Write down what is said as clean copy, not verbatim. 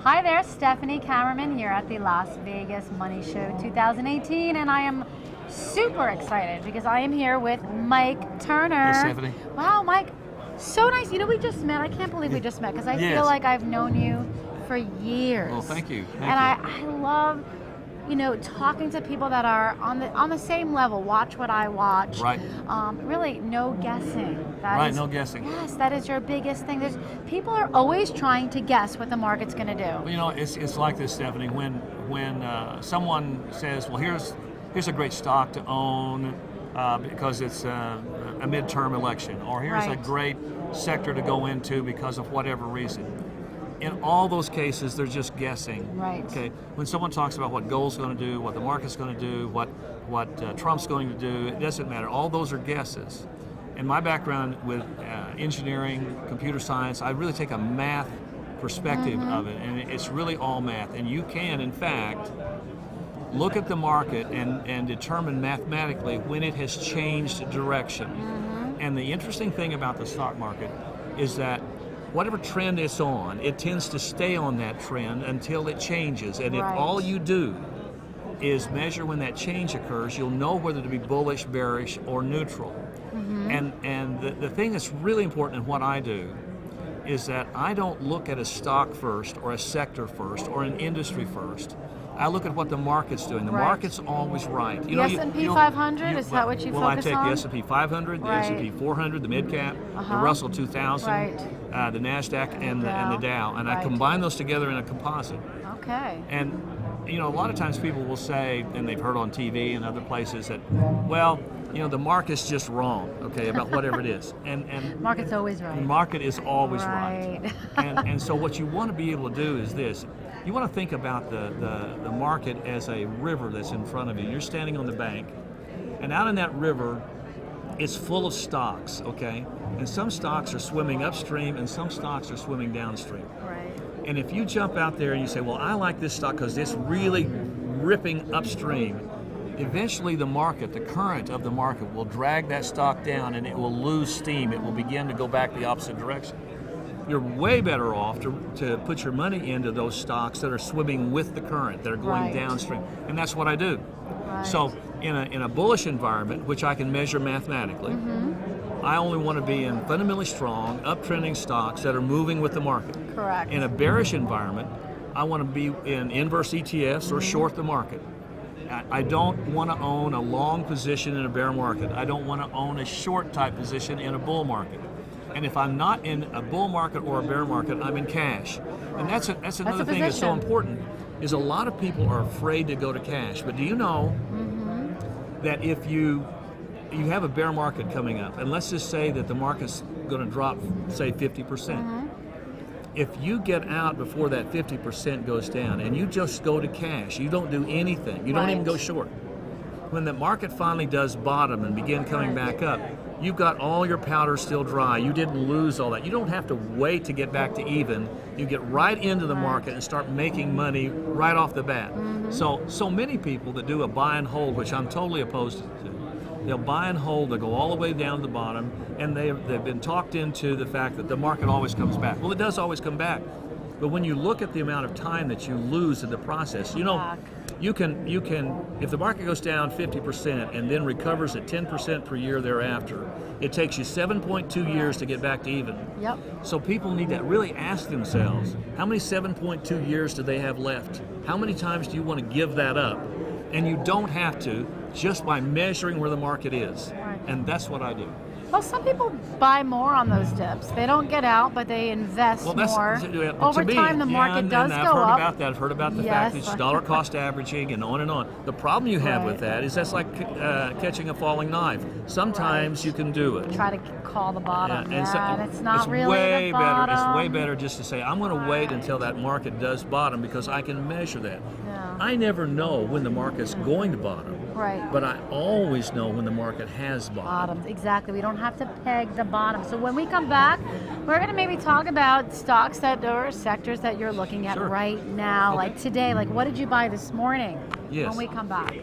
Hi there, Stephanie Kammerman here at the Las Vegas Money Show 2018, and I am super excited because I am here with Mike Turner. Hey, Stephanie. Wow, Mike, so nice. You know, we just met. I can't believe we just met because I feel like I've known you for years. Well, thank you. I love, you know, talking to people that are on the same level. Watch what I watch. Right. Really, no guessing. No guessing. Yes, that is your biggest thing. People are always trying to guess what the market's going to do. Well, you know, it's like this, Stephanie. When someone says, "Well, here's a great stock to own because it's a midterm election," or "Here's a great sector to go into because of whatever reason." In all those cases, they're just guessing. Right. Okay. When someone talks about what gold's going to do, what the market's going to do, what Trump's going to do, it doesn't matter. All those are guesses. In my background with engineering, computer science, I really take a math perspective of it, and it's really all math. And you can, in fact, look at the market and determine mathematically when it has changed direction. And the interesting thing about the stock market is that whatever trend it's on, it tends to stay on that trend until it changes. And if all you do is measure when that change occurs, you'll know whether to be bullish, bearish, or neutral. And the thing that's really important in what I do is that I don't look at a stock first, or a sector first, or an industry first. I look at what the market's doing. The market's always right. You know, the S&P 500, is that what you focus on? Well, I take the S&P 500, the S&P 400, the mid-cap, the Russell 2000, the NASDAQ, and the Dow. And I combine those together in a composite. Okay. And, you know, a lot of times people will say, and they've heard on TV and other places, that, well, you know, the market's just wrong, okay, about whatever it is. And market's always right. The market is always right. And so what you want to be able to do is this. You want to think about the market as a river that's in front of you. You're standing on the bank, and out in that river, it's full of stocks, okay? And some stocks are swimming upstream, and some stocks are swimming downstream. Right. And if you jump out there and you say, well, I like this stock because it's really ripping upstream, eventually the market, the current of the market, will drag that stock down and it will lose steam. It will begin to go back the opposite direction. You're way better off to put your money into those stocks that are swimming with the current, that are going downstream. And that's what I do. So in a bullish environment, which I can measure mathematically, I only want to be in fundamentally strong, uptrending stocks that are moving with the market. Correct. In a bearish environment, I want to be in inverse ETFs or short the market. I don't want to own a long position in a bear market. I don't want to own a short type position in a bull market. And if I'm not in a bull market or a bear market, I'm in cash. And that's another thing that's so important, is a lot of people are afraid to go to cash. But do you know that if you have a bear market coming up, and let's just say that the market's going to drop, say, 50%. If you get out before that 50% goes down and you just go to cash, you don't do anything, you don't even go short. When the market finally does bottom and begin coming back up, you've got all your powder still dry. You didn't lose all that. You don't have to wait to get back to even. You get right into the market and start making money right off the bat. So many people that do a buy and hold, which I'm totally opposed to, they'll buy and hold, they'll go all the way down to the bottom, and they've been talked into the fact that the market always comes back. Well, it does always come back. But when you look at the amount of time that you lose in the process, you know, you can, if the market goes down 50% and then recovers at 10% per year thereafter, it takes you 7.2 years to get back to even. So people need to really ask themselves, how many 7.2 years do they have left? How many times do you want to give that up? And you don't have to, just by measuring where the market is. And that's what I do. Well, some people buy more on those dips. They don't get out, but they invest more. Over time, the market does go up. I've heard about that. I've heard about the fact that it's dollar cost averaging and on and on. The problem you have with that is that's like catching a falling knife. Sometimes you can do it. Try to call the bottom. And it's not it's really way the bottom. It's way better just to say, I'm going to wait until that market does bottom because I can measure that. I never know when the market's going to bottom. But I always know when the market has bottomed. Exactly. We don't have to peg the bottom. So when we come back, we're going to maybe talk about stocks that or sectors that you're looking at right now, like today. Like, what did you buy this morning? When we come back.